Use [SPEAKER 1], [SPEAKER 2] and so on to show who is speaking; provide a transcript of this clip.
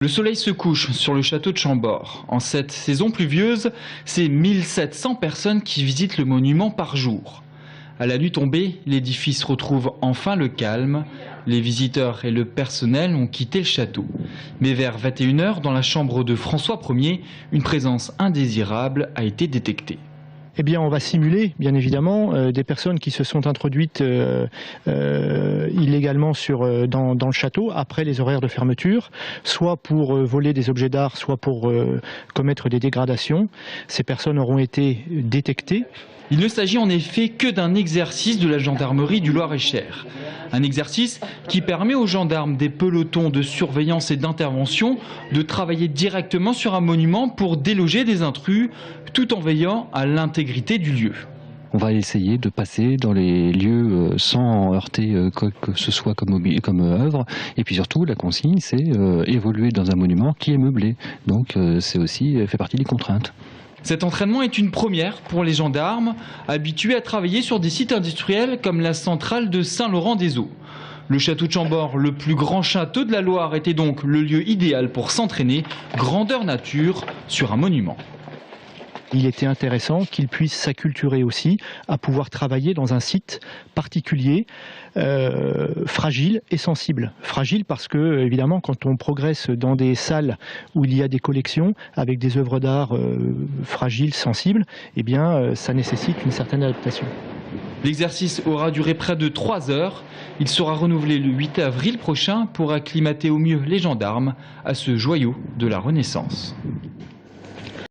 [SPEAKER 1] Le soleil se couche sur le château de Chambord. En cette saison pluvieuse, c'est 1700 personnes qui visitent le monument par jour. À la nuit tombée, l'édifice retrouve enfin le calme. Les visiteurs et le personnel ont quitté le château. Mais vers 21 h, dans la chambre de François Ier, une présence indésirable a été détectée.
[SPEAKER 2] Eh bien, on va simuler, bien évidemment, des personnes qui se sont introduites illégalement dans le château après les horaires de fermeture, soit pour voler des objets d'art, soit pour commettre des dégradations. Ces personnes auront été détectées.
[SPEAKER 1] Il ne s'agit en effet que d'un exercice de la gendarmerie du Loir-et-Cher. Un exercice qui permet aux gendarmes des pelotons de surveillance et d'intervention de travailler directement sur un monument pour déloger des intrus, tout en veillant à l'intégrité du lieu.
[SPEAKER 3] On va essayer de passer dans les lieux sans heurter quoi que ce soit comme œuvre. Et puis surtout, la consigne, c'est évoluer dans un monument qui est meublé. Donc c'est aussi fait partie des contraintes.
[SPEAKER 1] Cet entraînement est une première pour les gendarmes, habitués à travailler sur des sites industriels comme la centrale de Saint-Laurent-des-Eaux. Le château de Chambord, le plus grand château de la Loire, était donc le lieu idéal pour s'entraîner, grandeur nature, sur un monument.
[SPEAKER 2] Il était intéressant qu'ils puissent s'acculturer aussi à pouvoir travailler dans un site particulier, fragile et sensible. Fragile parce que, évidemment, quand on progresse dans des salles où il y a des collections avec des œuvres d'art fragiles, sensibles, eh bien, ça nécessite une certaine adaptation.
[SPEAKER 1] L'exercice aura duré près de 3 heures. Il sera renouvelé le 8 avril prochain pour acclimater au mieux les gendarmes à ce joyau de la Renaissance.